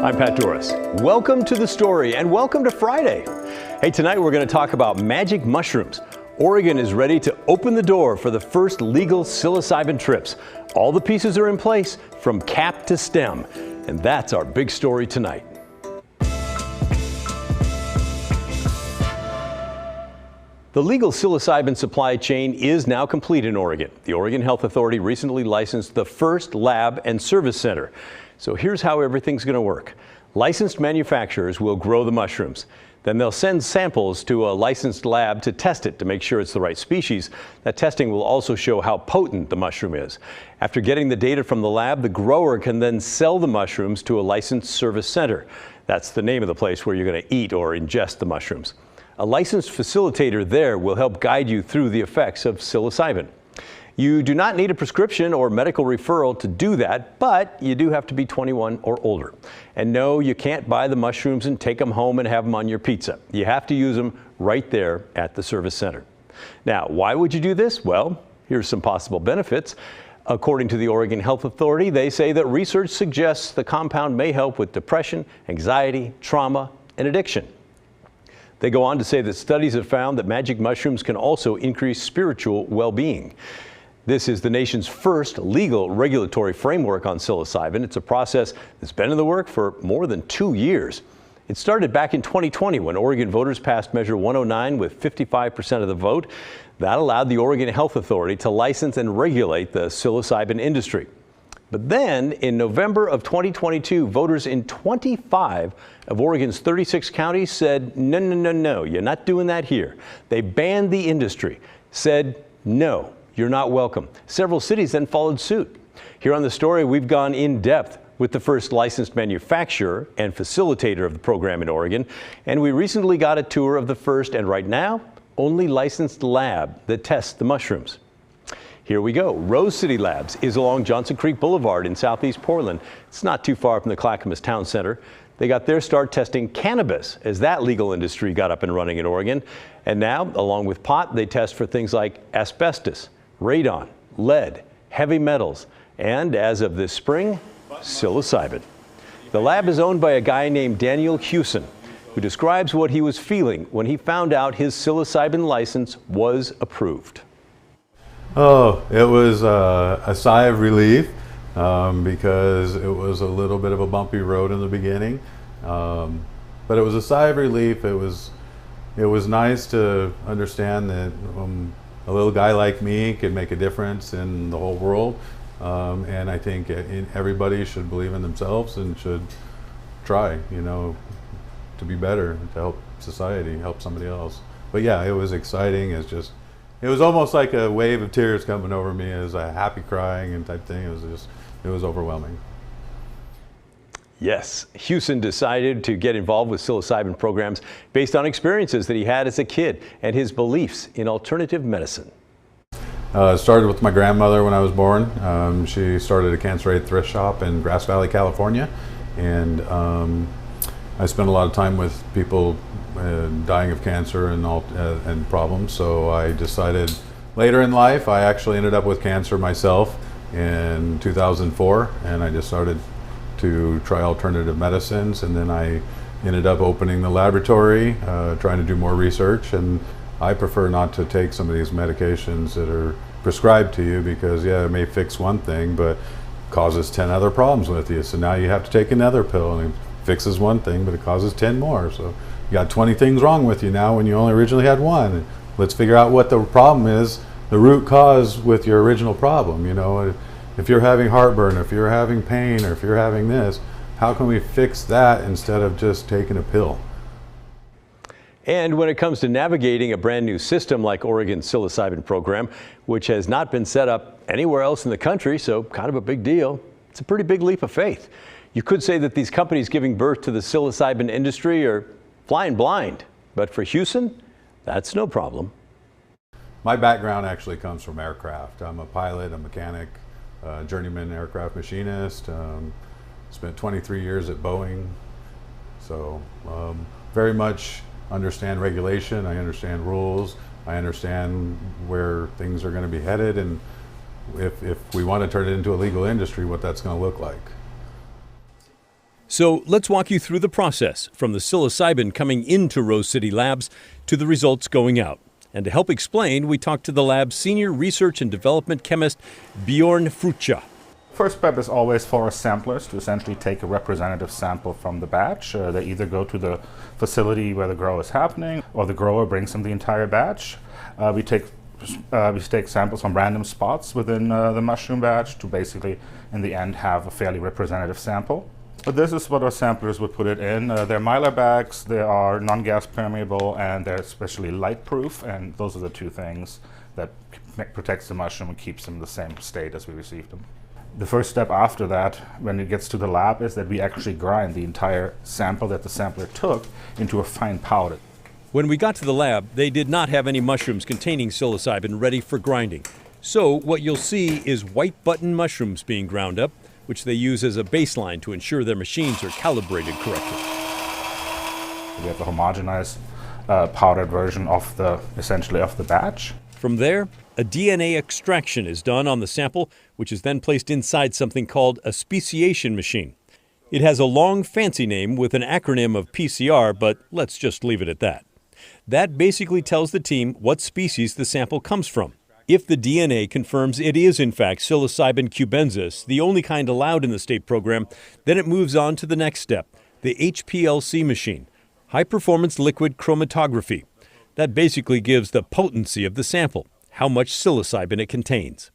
I'm Pat Doris. Welcome to The Story and welcome to Friday. Hey, tonight we're going to talk about magic mushrooms. Oregon is ready to open the door for the first legal psilocybin trips. All the pieces are in place from cap to stem. And that's our big story tonight. The legal psilocybin supply chain is now complete in Oregon. The Oregon Health Authority recently licensed the first lab and service center. So here's how everything's going to work. Licensed manufacturers will grow the mushrooms. Then they'll send samples to a licensed lab to test it to make sure it's the right species. That testing will also show how potent the mushroom is. After getting the data from the lab, the grower can then sell the mushrooms to a licensed service center. That's the name of the place where you're going to eat or ingest the mushrooms. A licensed facilitator there will help guide you through the effects of psilocybin. You do not need a prescription or medical referral to do that, but you do have to be 21 or older. And no, you can't buy the mushrooms and take them home and have them on your pizza. You have to use them right there at the service center. Now, why would you do this? Well, here's some possible benefits. According to the Oregon Health Authority, they say that research suggests the compound may help with depression, anxiety, trauma, and addiction. They go on to say that studies have found that magic mushrooms can also increase spiritual well-being. This is the nation's first legal regulatory framework on psilocybin. It's a process that's been in the work for more than 2 years. It started back in 2020 when Oregon voters passed Measure 109 with 55% of the vote. That allowed the Oregon Health Authority to license and regulate the psilocybin industry. But then, in November of 2022, voters in 25 of Oregon's 36 counties said, no, you're not doing that here. They banned the industry, said, no, you're not welcome. Several cities then followed suit. Here on The Story, we've gone in depth with the first licensed manufacturer and facilitator of the program in Oregon, and we recently got a tour of the first and right now, only licensed lab that tests the mushrooms. Here we go. Rose City Labs is along Johnson Creek Boulevard in southeast Portland. It's not too far from the Clackamas Town Center. They got their start testing cannabis as that legal industry got up and running in Oregon. And now, along with pot, they test for things like asbestos, radon, lead, heavy metals, and as of this spring, psilocybin. The lab is owned by a guy named Daniel Hewson, who describes what he was feeling when he found out his psilocybin license was approved. Oh, it was a sigh of relief because it was a little bit of a bumpy road in the beginning, but it was a sigh of relief. It was nice to understand that a little guy like me can make a difference in the whole world, and I think everybody should believe in themselves and should try, to be better, to help society, help somebody else. But yeah, it was exciting. It was almost like a wave of tears coming over me. It was a happy crying and type thing. It was overwhelming. Yes, Hewson decided to get involved with psilocybin programs based on experiences that he had as a kid and his beliefs in alternative medicine. It started with my grandmother when I was born. She started a cancer aid thrift shop in Grass Valley, California, and I spent a lot of time with people dying of cancer and problems. So I decided later in life, I actually ended up with cancer myself in 2004, and I just started to try alternative medicines, and then I ended up opening the laboratory, trying to do more research. And I prefer not to take some of these medications that are prescribed to you because, yeah, it may fix one thing, but causes 10 other problems with you. So now you have to take another pill, and it fixes one thing, but it causes 10 more. So you got 20 things wrong with you now when you only originally had one. Let's figure out what the problem is, the root cause with your original problem. If you're having heartburn, if you're having pain, or if you're having this, how can we fix that instead of just taking a pill? And when it comes to navigating a brand new system like Oregon's psilocybin program, which has not been set up anywhere else in the country, so kind of a big deal, it's a pretty big leap of faith. You could say that these companies giving birth to the psilocybin industry are flying blind, but for Hewson, that's no problem. My background actually comes from aircraft. I'm a pilot, a mechanic, journeyman aircraft machinist. Spent 23 years at Boeing, so very much understand regulation. I understand rules. I understand where things are going to be headed, and if we want to turn it into a legal industry, what that's going to look like. So let's walk you through the process from the psilocybin coming into Rose City Labs to the results going out. And to help explain, we talked to the lab's senior research and development chemist, Bjorn Frucha. First step is always for our samplers to essentially take a representative sample from the batch. They either go to the facility where the grow is happening, or the grower brings them the entire batch. We take samples from random spots within the mushroom batch to basically, in the end, have a fairly representative sample. But this is what our samplers would put it in. They're mylar bags, they are non-gas permeable, and they're especially light proof, and those are the two things that protects the mushroom and keeps them in the same state as we received them. The first step after that, when it gets to the lab, is that we actually grind the entire sample that the sampler took into a fine powder. When we got to the lab, they did not have any mushrooms containing psilocybin ready for grinding. So what you'll see is white button mushrooms being ground up, which they use as a baseline to ensure their machines are calibrated correctly. We have a homogenized powdered version of essentially of the batch. From there, a DNA extraction is done on the sample, which is then placed inside something called a speciation machine. It has a long fancy name with an acronym of PCR, but let's just leave it at that. That basically tells the team what species the sample comes from. If the DNA confirms it is in fact psilocybin cubensis, the only kind allowed in the state program, then it moves on to the next step, the HPLC machine, high-performance liquid chromatography. That basically gives the potency of the sample, how much psilocybin it contains.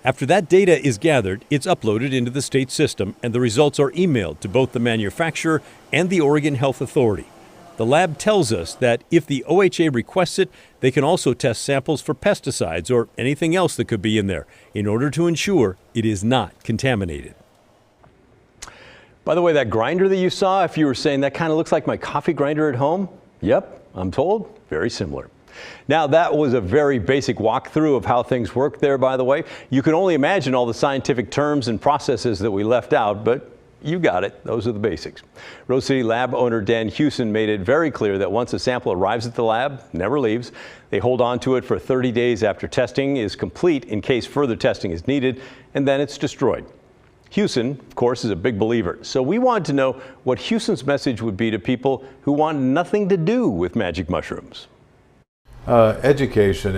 After that data is gathered, it's uploaded into the state system, and the results are emailed to both the manufacturer and the Oregon Health Authority. The lab tells us that if the OHA requests it, they can also test samples for pesticides or anything else that could be in there in order to ensure it is not contaminated. By the way, that grinder that you saw, if you were saying that kind of looks like my coffee grinder at home, yep, I'm told, very similar. Now, that was a very basic walkthrough of how things work there, by the way. You can only imagine all the scientific terms and processes that we left out, but you got it. Those are the basics. Rose City Lab owner Dan Hewson made it very clear that once a sample arrives at the lab, never leaves. They hold on to it for 30 days after testing is complete in case further testing is needed, and then it's destroyed. Hewson, of course, is a big believer, so we wanted to know what Hewson's message would be to people who want nothing to do with magic mushrooms. Education.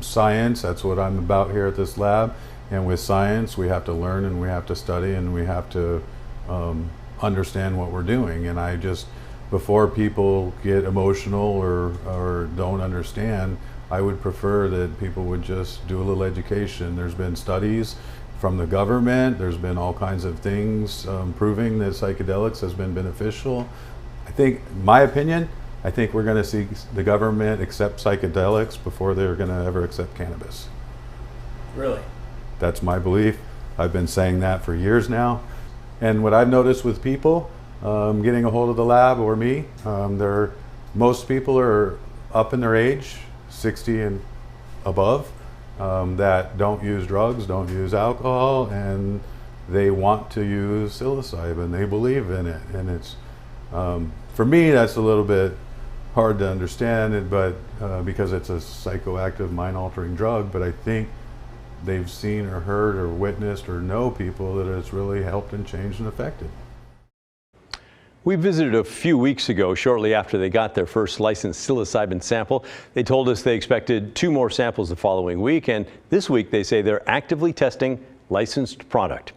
Science, that's what I'm about here at this lab. And with science, we have to learn and we have to study and we have to understand what we're doing. And I just, before people get emotional or don't understand, I would prefer that people would just do a little education. There's been studies from the government, there's been all kinds of things proving that psychedelics has been beneficial. I think, my opinion, I think we're going to see the government accept psychedelics before they're going to ever accept cannabis. Really? That's my belief. I've been saying that for years now. And what I've noticed with people getting a hold of the lab or me, most people are up in their age, 60 and above, that don't use drugs, don't use alcohol, and they want to use psilocybin. They believe in it. And it's, for me, that's a little bit hard to understand it, but because it's a psychoactive, mind-altering drug, but I think they've seen or heard or witnessed or know people that it's really helped and changed and affected. We visited a few weeks ago, shortly after they got their first licensed psilocybin sample. They told us they expected 2 more samples the following week, and this week they say they're actively testing licensed product.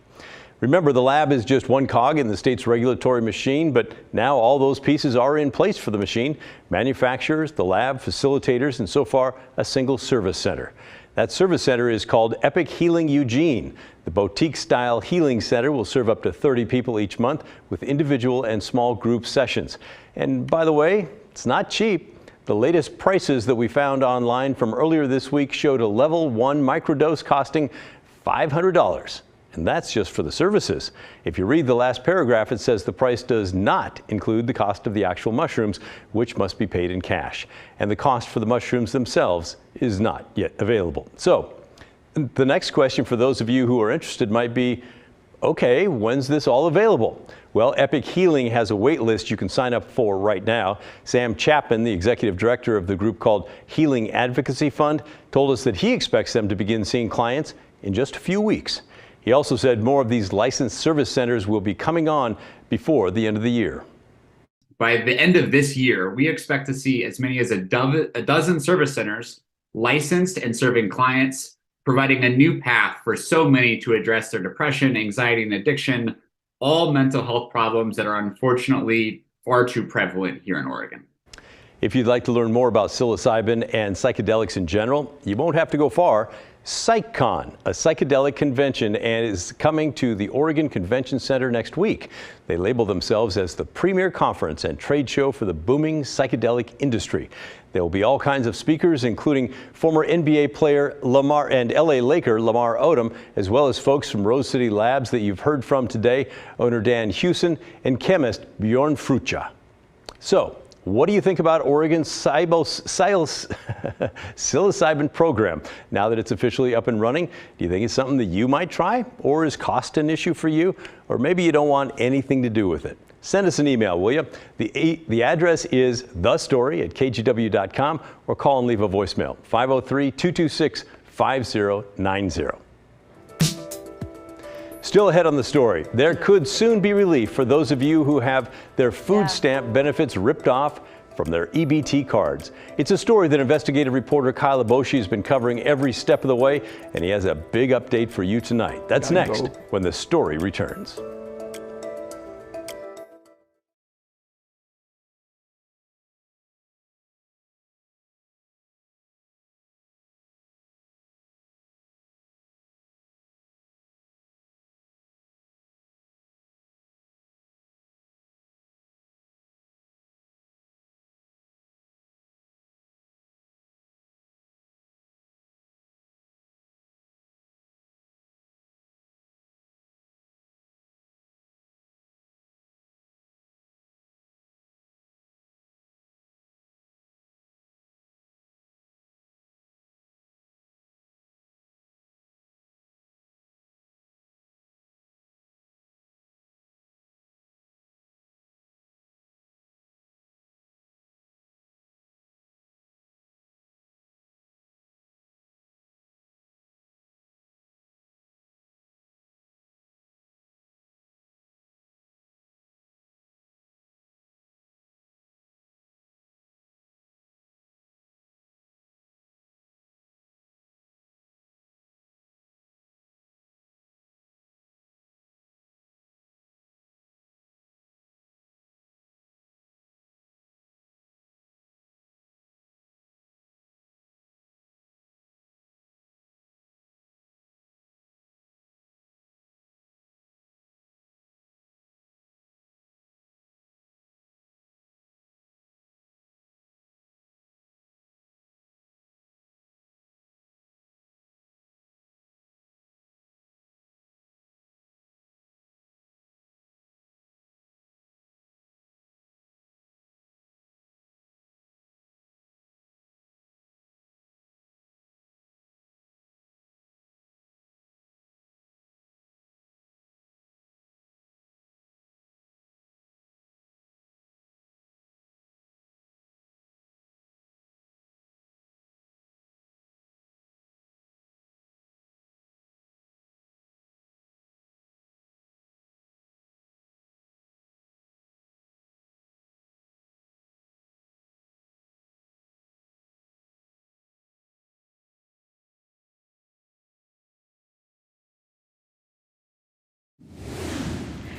Remember, the lab is just one cog in the state's regulatory machine, but now all those pieces are in place for the machine. Manufacturers, the lab, facilitators, and so far a single service center. That service center is called Epic Healing Eugene. The boutique-style healing center will serve up to 30 people each month with individual and small group sessions. And by the way, it's not cheap. The latest prices that we found online from earlier this week showed a level 1 microdose costing $500. And that's just for the services. If you read the last paragraph, it says the price does not include the cost of the actual mushrooms, which must be paid in cash. And the cost for the mushrooms themselves is not yet available. So the next question for those of you who are interested might be, okay, when's this all available? Well, Epic Healing has a wait list you can sign up for right now. Sam Chapman, the executive director of the group called Healing Advocacy Fund, told us that he expects them to begin seeing clients in just a few weeks. He also said more of these licensed service centers will be coming on before the end of the year. By the end of this year, we expect to see as many as a dozen service centers licensed and serving clients, providing a new path for so many to address their depression, anxiety, and addiction, all mental health problems that are unfortunately far too prevalent here in Oregon. If you'd like to learn more about psilocybin and psychedelics in general, you won't have to go far. PsychCon, a psychedelic convention, and is coming to the Oregon Convention Center next week. They label themselves as the premier conference and trade show for the booming psychedelic industry. There will be all kinds of speakers, including former NBA player Lamar and LA Laker Lamar Odom, as well as folks from Rose City Labs that you've heard from today, owner Dan Hewson and chemist Bjorn Frucha. So, what do you think about Oregon's psilocybin program now that it's officially up and running? Do you think it's something that you might try, or is cost an issue for you? Or maybe you don't want anything to do with it? Send us an email, will you? The address is thestory@kgw.com, or call and leave a voicemail, 503-226-5090. Still ahead on the story, there could soon be relief for those of you who have their food stamp benefits ripped off from their EBT cards. It's a story that investigative reporter Kyle Aboshi has been covering every step of the way, and he has a big update for you tonight. That's next when the story returns.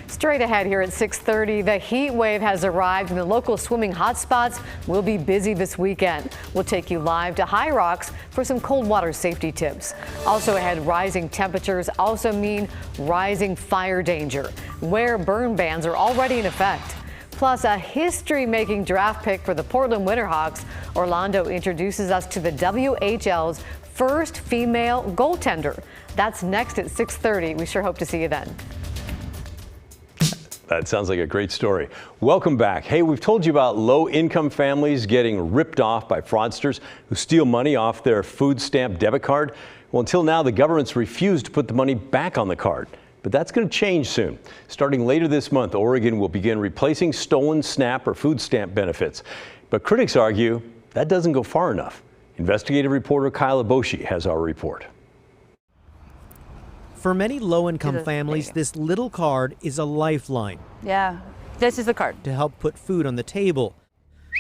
Straight ahead here at 6:30, the heat wave has arrived and the local swimming hotspots will be busy this weekend. We'll take you live to High Rocks for some cold water safety tips. Also ahead, rising temperatures also mean rising fire danger, where burn bans are already in effect. Plus, a history-making draft pick for the Portland Winterhawks. Orlando introduces us to the WHL's first female goaltender. That's next at 6:30. We sure hope to see you then. That sounds like a great story. Welcome back. Hey, we've told you about low-income families getting ripped off by fraudsters who steal money off their food stamp debit card. Well, until now, the government's refused to put the money back on the card. But that's going to change soon. Starting later this month, Oregon will begin replacing stolen SNAP or food stamp benefits. But critics argue that doesn't go far enough. Investigative reporter Kyle Aboshi has our report. For many low-income families, this little card is a lifeline. Yeah, this is the card. To help put food on the table.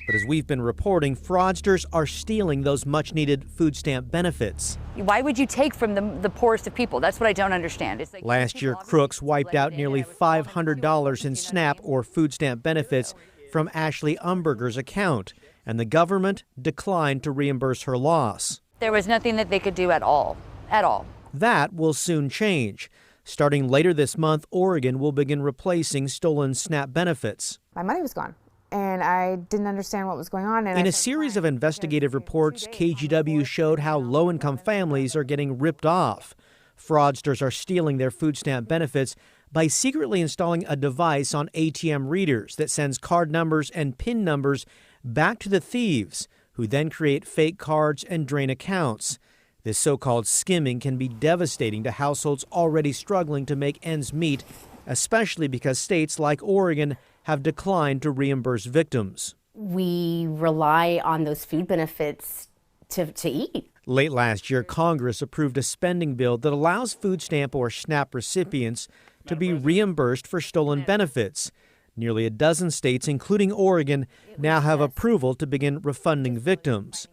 But as we've been reporting, fraudsters are stealing those much-needed food stamp benefits. Why would you take from the poorest of people? That's what I don't understand. It's like last year, crooks wiped out nearly $500 in SNAP or food stamp benefits from Ashley Umberger's account, and the government declined to reimburse her loss. There was nothing that they could do at all. At all. That will soon change. Starting later this month, Oregon will begin replacing stolen SNAP benefits. My money was gone, and I didn't understand what was going on. In a series of investigative reports, KGW showed how low-income families are getting ripped off. Fraudsters are stealing their food stamp benefits by secretly installing a device on ATM readers that sends card numbers and PIN numbers back to the thieves, who then create fake cards and drain accounts. This so-called skimming can be devastating to households already struggling to make ends meet, especially because states like Oregon have declined to reimburse victims. We rely on those food benefits to eat. Late last year, Congress approved a spending bill that allows food stamp or SNAP recipients to be reimbursed for stolen benefits. Nearly a dozen states, including Oregon, now have approval to begin refunding victims.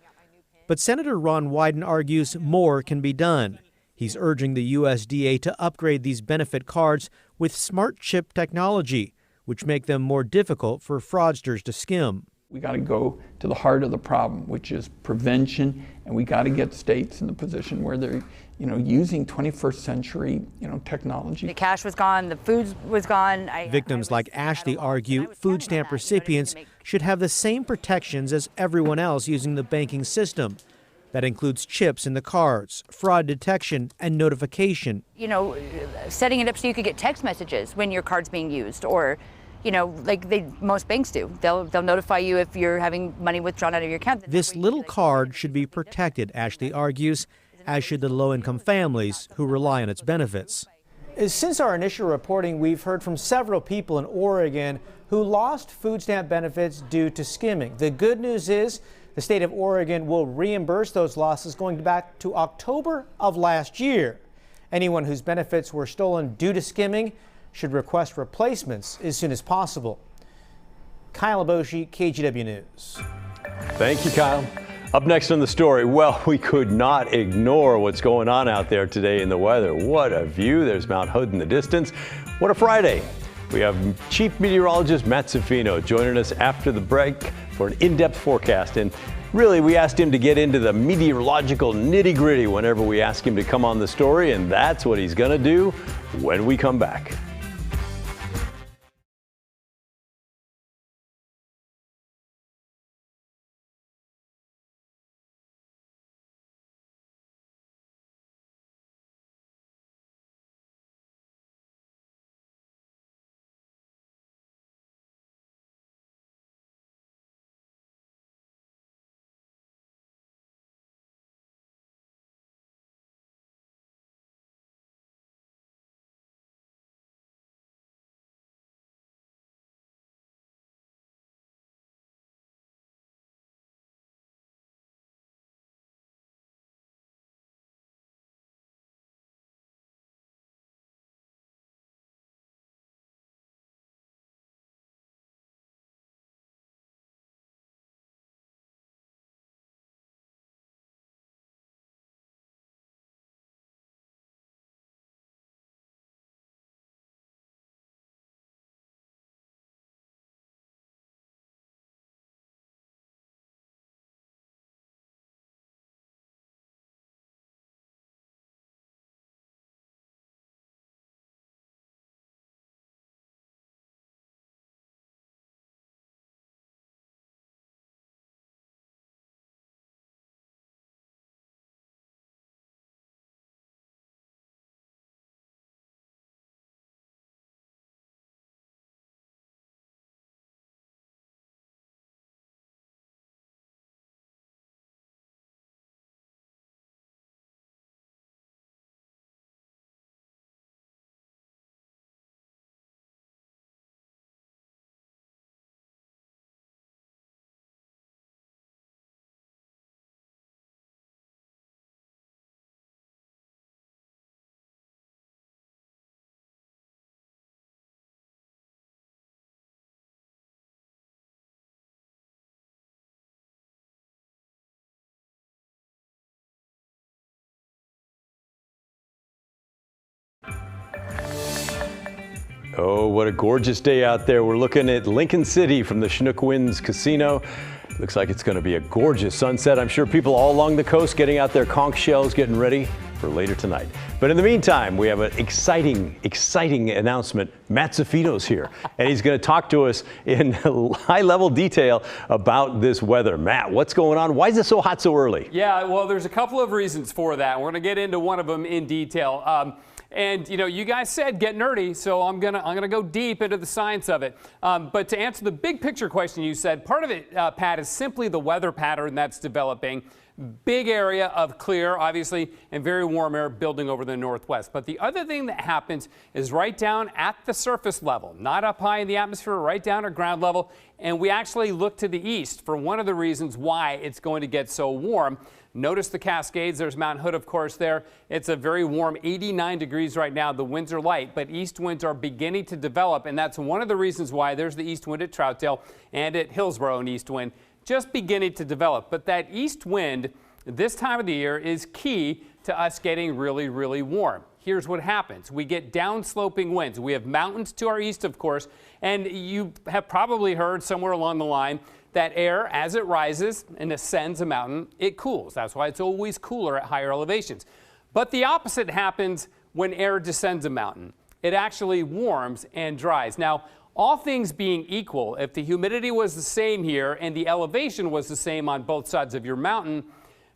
But Senator Ron Wyden argues more can be done. He's urging the USDA to upgrade these benefit cards with smart chip technology, which make them more difficult for fraudsters to skim. We got to go to the heart of the problem, which is prevention, and we got to get states in the position where they're, using 21st century, technology. The cash was gone, the food was gone. Victims like Ashley argue food stamp recipients should have the same protections as everyone else using the banking system. That includes chips in the cards, fraud detection, and notification. Setting it up so you could get text messages when your card's being used, or like most banks do. They'll notify you if you're having money withdrawn out of your account. This little card should be protected, Ashley argues, as should the low-income families who rely on its benefits. Since our initial reporting, we've heard from several people in Oregon who lost food stamp benefits due to skimming. The good news is the state of Oregon will reimburse those losses going back to October of last year. Anyone whose benefits were stolen due to skimming should request replacements as soon as possible. Kyle Aboshi, KGW News. Thank you, Kyle. Up next on the story, well, we could not ignore what's going on out there today in the weather. What a view. There's Mount Hood in the distance. What a Friday. We have Chief Meteorologist Matt Zaffino joining us after the break for an in-depth forecast. And really, we asked him to get into the meteorological nitty-gritty whenever we ask him to come on the story, and that's what he's going to do when we come back. Oh, what a gorgeous day out there. We're looking at Lincoln City from the Chinook Winds Casino. Looks like it's going to be a gorgeous sunset. I'm sure people all along the coast getting out their conch shells, getting ready for later tonight. But in the meantime, we have an exciting announcement. Matt Zafino's here, and he's going to talk to us in high-level detail about this weather. Matt, what's going on? Why is it so hot so early? Yeah, well, there's a couple of reasons for that. We're going to get into one of them in detail. And you know, you guys said get nerdy, so I'm gonna go deep into the science of it. But to answer the big picture question you said, part of it, Pat, is simply the weather pattern that's developing. Big area of clear, obviously, and very warm air building over the northwest. But the other thing that happens is right down at the surface level, not up high in the atmosphere, right down at ground level. And we actually look to the east for one of the reasons why it's going to get so warm. Notice the Cascades. There's Mount Hood, of course, there. It's a very warm 89 degrees right now. The winds are light, but east winds are beginning to develop, and that's one of the reasons why there's the east wind at Troutdale and at Hillsborough, an east wind just beginning to develop. But that east wind this time of the year is key to us getting really, really warm. Here's what happens. We get downsloping winds. We have mountains to our east, of course, and you have probably heard somewhere along the line that air, as it rises and ascends a mountain, it cools. That's why it's always cooler at higher elevations. But the opposite happens when air descends a mountain. It actually warms and dries. Now, all things being equal, if the humidity was the same here and the elevation was the same on both sides of your mountain,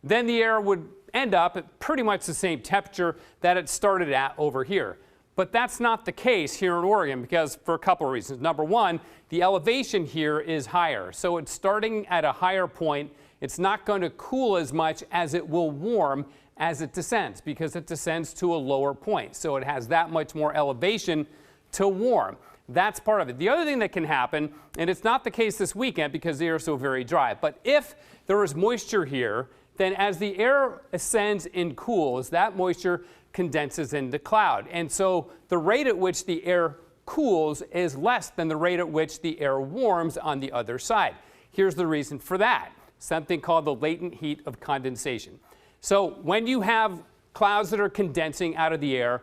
then the air would end up at pretty much the same temperature that it started at over here. But that's not the case here in Oregon because for a couple of reasons. Number one, the elevation here is higher. So it's starting at a higher point. It's not going to cool as much as it will warm as it descends because it descends to a lower point. So it has that much more elevation to warm. That's part of it. The other thing that can happen, and it's not the case this weekend because the air is so very dry, but if there is moisture here, then as the air ascends and cools, that moisture condenses into cloud. And so the rate at which the air cools is less than the rate at which the air warms on the other side. Here's the reason for that. Something called the latent heat of condensation. So when you have clouds that are condensing out of the air,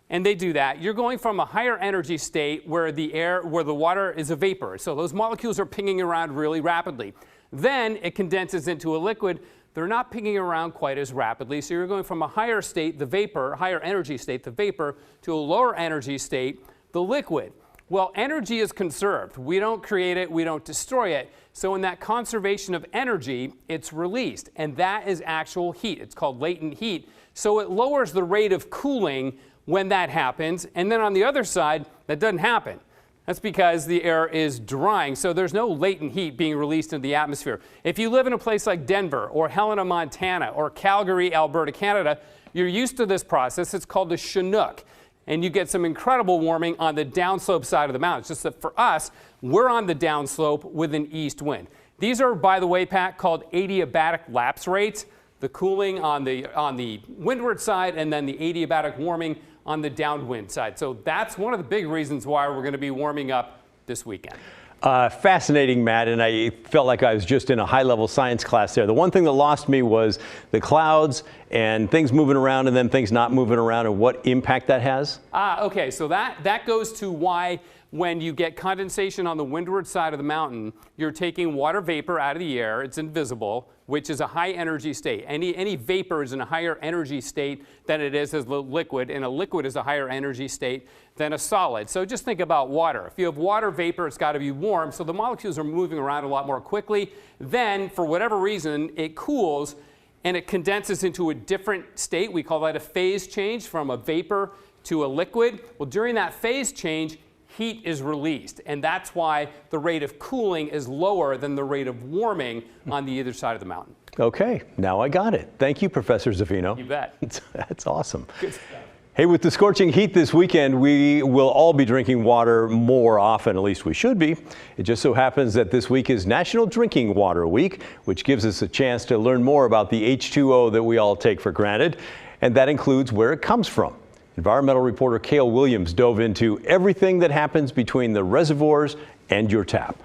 and they do that, you're going from a higher energy state where the water is a vapor. So those molecules are pinging around really rapidly. Then it condenses into a liquid. They're not pinging around quite as rapidly. So you're going from a higher state, the vapor, higher energy state, the vapor, to a lower energy state, the liquid. Well, energy is conserved. We don't create it, we don't destroy it. So in that conservation of energy, it's released. And that is actual heat. It's called latent heat. So it lowers the rate of cooling when that happens. And then on the other side, that doesn't happen. That's because the air is drying, so there's no latent heat being released into the atmosphere. If you live in a place like Denver or Helena, Montana, or Calgary, Alberta, Canada, you're used to this process. It's called the Chinook, and you get some incredible warming on the downslope side of the mountain. It's just that for us, we're on the downslope with an east wind. These are, by the way, Pat, called adiabatic lapse rates, the cooling on the windward side and then the adiabatic warming on the downwind side. So that's one of the big reasons why we're going to be warming up this weekend. Fascinating, Matt, and I felt like I was just in a high-level science class there. The one thing that lost me was the clouds and things moving around and then things not moving around and what impact that has. Okay, so that goes to why when you get condensation on the windward side of the mountain, you're taking water vapor out of the air. It's invisible, which is a high energy state. Any vapor is in a higher energy state than it is as a liquid, and a liquid is a higher energy state than a solid. So just think about water. If you have water vapor, it's got to be warm, so the molecules are moving around a lot more quickly. Then, for whatever reason, it cools and it condenses into a different state. We call that a phase change from a vapor to a liquid. Well, during that phase change, heat is released, and that's why the rate of cooling is lower than the rate of warming on the other side of the mountain. Okay, now I got it. Thank you, Professor Zafino. You bet. That's awesome. Good stuff. Hey, with the scorching heat this weekend, we will all be drinking water more often, at least we should be. It just so happens that this week is National Drinking Water Week, which gives us a chance to learn more about the H2O that we all take for granted, and that includes where it comes from. Environmental reporter Cale Williams dove into everything that happens between the reservoirs and your tap.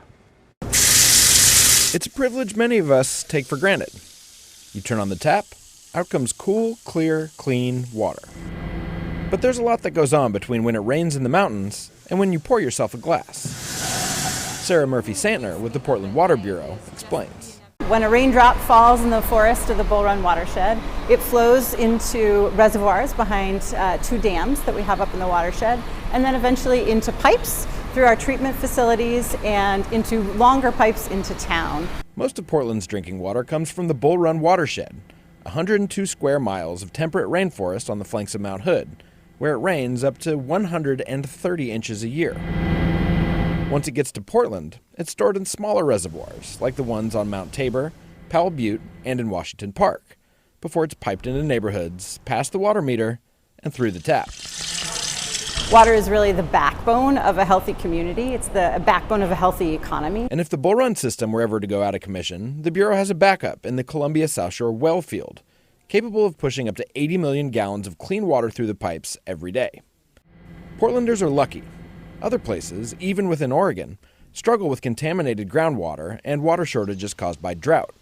It's a privilege many of us take for granted. You turn on the tap, out comes cool, clear, clean water. But there's a lot that goes on between when it rains in the mountains and when you pour yourself a glass. Sarah Murphy-Santner with the Portland Water Bureau explains. When a raindrop falls in the forest of the Bull Run watershed, it flows into reservoirs behind 2 dams that we have up in the watershed, and then eventually into pipes through our treatment facilities and into longer pipes into town. Most of Portland's drinking water comes from the Bull Run watershed, 102 square miles of temperate rainforest on the flanks of Mount Hood, where it rains up to 130 inches a year. Once it gets to Portland, it's stored in smaller reservoirs, like the ones on Mount Tabor, Powell Butte, and in Washington Park, before it's piped into neighborhoods, past the water meter, and through the tap. Water is really the backbone of a healthy community. It's the backbone of a healthy economy. And if the Bull Run system were ever to go out of commission, the Bureau has a backup in the Columbia South Shore well field, capable of pushing up to 80 million gallons of clean water through the pipes every day. Portlanders are lucky. Other places, even within Oregon, struggle with contaminated groundwater and water shortages caused by drought.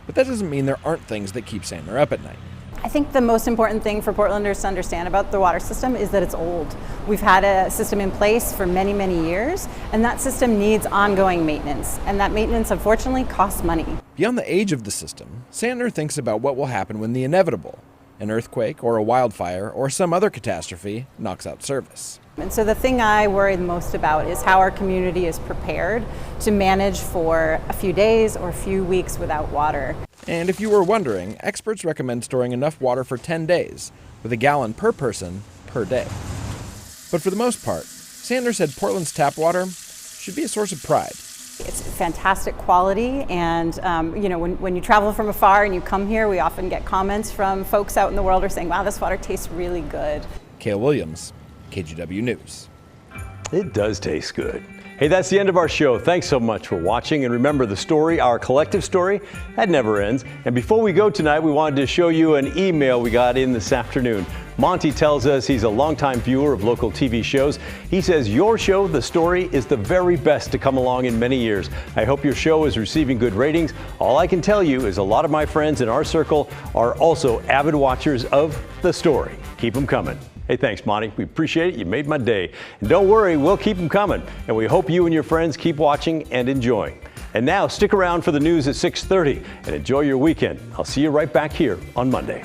But that doesn't mean there aren't things that keep Santner up at night. I think the most important thing for Portlanders to understand about the water system is that it's old. We've had a system in place for many, many years, and that system needs ongoing maintenance. And that maintenance, unfortunately, costs money. Beyond the age of the system, Santner thinks about what will happen when the inevitable, an earthquake or a wildfire or some other catastrophe, knocks out service. And so the thing I worry the most about is how our community is prepared to manage for a few days or a few weeks without water. And if you were wondering, experts recommend storing enough water for 10 days, with a gallon per person per day. But for the most part, Santner said Portland's tap water should be a source of pride. It's fantastic quality, and when you travel from afar and you come here, we often get comments from folks out in the world who are saying, wow, this water tastes really good. Cale Williams, KGW News. It does taste good. Hey, that's the end of our show. Thanks so much for watching. And remember, the story, our collective story, that never ends. And before we go tonight, we wanted to show you an email we got in this afternoon. Monty tells us he's a longtime viewer of local TV shows. He says your show, The Story, is the very best to come along in many years. I hope your show is receiving good ratings. All I can tell you is a lot of my friends in our circle are also avid watchers of The Story. Keep them coming. Hey, thanks, Monty. We appreciate it. You made my day. And don't worry, we'll keep them coming. And we hope you and your friends keep watching and enjoying. And now, stick around for the news at 6:30 and enjoy your weekend. I'll see you right back here on Monday.